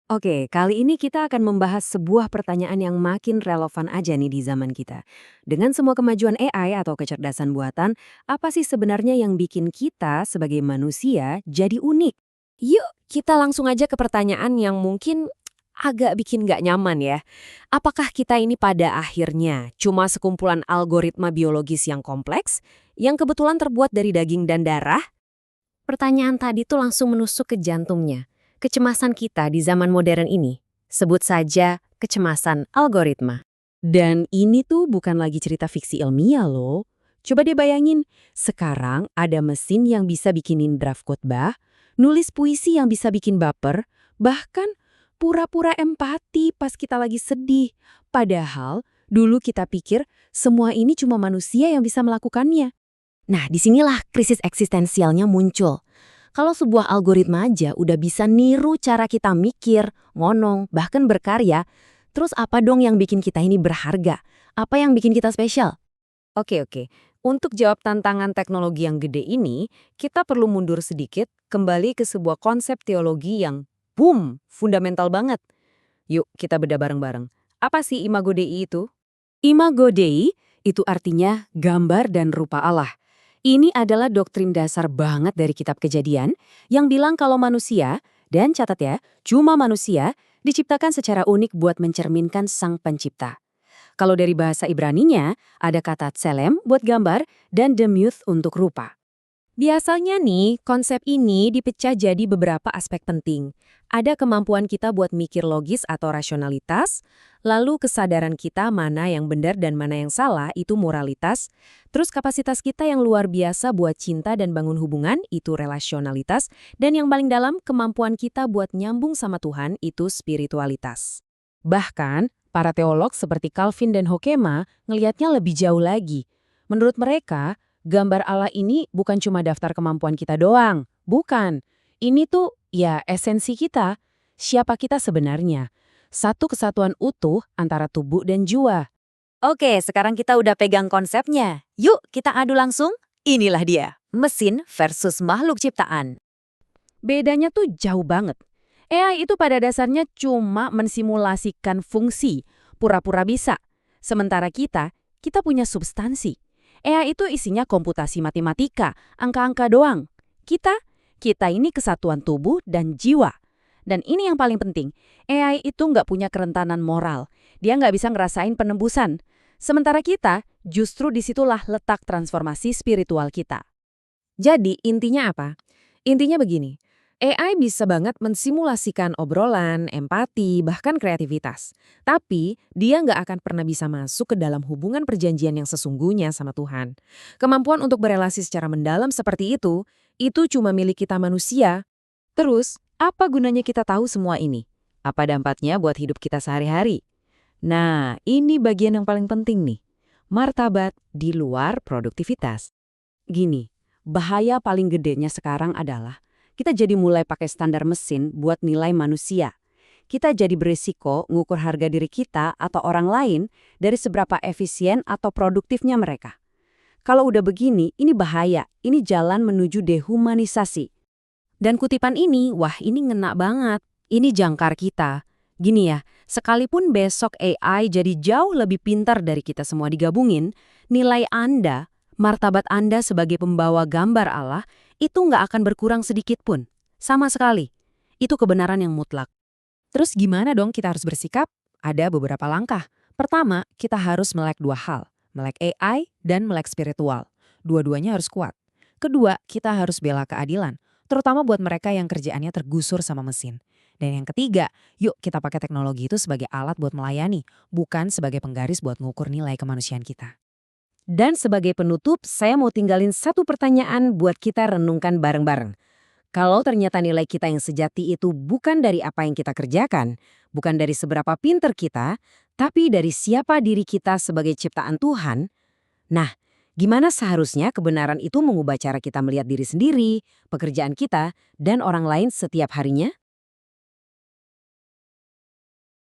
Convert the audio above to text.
Oke, kali ini kita akan membahas sebuah pertanyaan yang makin relevan aja nih di zaman kita. Dengan semua kemajuan AI atau kecerdasan buatan, apa sih sebenarnya yang bikin kita sebagai manusia jadi unik? Yuk, kita langsung aja ke pertanyaan yang mungkin agak bikin nggak nyaman ya. Apakah kita ini pada akhirnya cuma sekumpulan algoritma biologis yang kompleks, yang kebetulan terbuat dari daging dan darah? Pertanyaan tadi tuh langsung menusuk ke jantungnya. Kecemasan kita di zaman modern ini. Sebut saja kecemasan algoritma. Dan ini tuh bukan lagi cerita fiksi ilmiah loh. Coba deh bayangin, sekarang ada mesin yang bisa bikinin draft khotbah, nulis puisi yang bisa bikin baper, bahkan pura-pura empati pas kita lagi sedih. Padahal dulu kita pikir semua ini cuma manusia yang bisa melakukannya. Nah, disinilah krisis eksistensialnya muncul. Kalau sebuah algoritma aja udah bisa niru cara kita mikir, ngonong, bahkan berkarya, terus apa dong yang bikin kita ini berharga? Apa yang bikin kita spesial? Oke. Untuk jawab tantangan teknologi yang gede ini, kita perlu mundur sedikit, kembali ke sebuah konsep teologi yang boom, fundamental banget. Yuk, kita bedah bareng-bareng. Apa sih Imago Dei itu? Imago Dei itu artinya gambar dan rupa Allah. Ini adalah doktrin dasar banget dari kitab Kejadian yang bilang kalau manusia, dan catat ya, cuma manusia, diciptakan secara unik buat mencerminkan Sang Pencipta. Kalau dari bahasa Ibraninya, ada kata tselem buat gambar dan demuth untuk rupa. Biasanya nih, konsep ini dipecah jadi beberapa aspek penting. Ada kemampuan kita buat mikir logis atau rasionalitas, lalu kesadaran kita mana yang benar dan mana yang salah itu moralitas, terus kapasitas kita yang luar biasa buat cinta dan bangun hubungan itu relasionalitas, dan yang paling dalam kemampuan kita buat nyambung sama Tuhan itu spiritualitas. Bahkan, para teolog seperti Calvin dan Hoekema ngelihatnya lebih jauh lagi. Menurut mereka, gambar Allah ini bukan cuma daftar kemampuan kita doang. Bukan. Ini tuh, ya, esensi kita. Siapa kita sebenarnya. Satu kesatuan utuh antara tubuh dan jiwa. Oke, sekarang kita udah pegang konsepnya. Yuk, kita adu langsung. Inilah dia, mesin versus makhluk ciptaan. Bedanya tuh jauh banget. AI itu pada dasarnya cuma mensimulasikan fungsi, pura-pura bisa. Sementara kita punya substansi. AI itu isinya komputasi matematika, angka-angka doang. Kita ini kesatuan tubuh dan jiwa. Dan ini yang paling penting, AI itu nggak punya kerentanan moral. Dia nggak bisa ngerasain penembusan. Sementara kita, justru disitulah letak transformasi spiritual kita. Jadi, intinya apa? Intinya begini, AI bisa banget mensimulasikan obrolan, empati, bahkan kreativitas. Tapi, dia nggak akan pernah bisa masuk ke dalam hubungan perjanjian yang sesungguhnya sama Tuhan. Kemampuan untuk berelasi secara mendalam seperti itu cuma milik kita manusia. Terus, apa gunanya kita tahu semua ini? Apa dampaknya buat hidup kita sehari-hari? Nah, ini bagian yang paling penting nih. Martabat di luar produktivitas. Gini, bahaya paling gedenya sekarang adalah kita jadi mulai pakai standar mesin buat nilai manusia. Kita jadi berisiko ngukur harga diri kita atau orang lain dari seberapa efisien atau produktifnya mereka. Kalau udah begini, ini bahaya. Ini jalan menuju dehumanisasi. Dan kutipan ini, wah ini ngena banget. Ini jangkar kita. Gini ya, sekalipun besok AI jadi jauh lebih pintar dari kita semua digabungin, nilai Anda, martabat Anda sebagai pembawa gambar Allah, itu nggak akan berkurang sedikit pun. Sama sekali. Itu kebenaran yang mutlak. Terus gimana dong kita harus bersikap? Ada beberapa langkah. Pertama, kita harus melek dua hal. Melek AI dan melek spiritual. Dua-duanya harus kuat. Kedua, kita harus bela keadilan. Terutama buat mereka yang kerjaannya tergusur sama mesin. Dan yang ketiga, yuk kita pakai teknologi itu sebagai alat buat melayani, bukan sebagai penggaris buat ngukur nilai kemanusiaan kita. Dan sebagai penutup, saya mau tinggalin satu pertanyaan buat kita renungkan bareng-bareng. Kalau ternyata nilai kita yang sejati itu bukan dari apa yang kita kerjakan, bukan dari seberapa pinter kita, tapi dari siapa diri kita sebagai ciptaan Tuhan, nah, gimana seharusnya kebenaran itu mengubah cara kita melihat diri sendiri, pekerjaan kita, dan orang lain setiap harinya?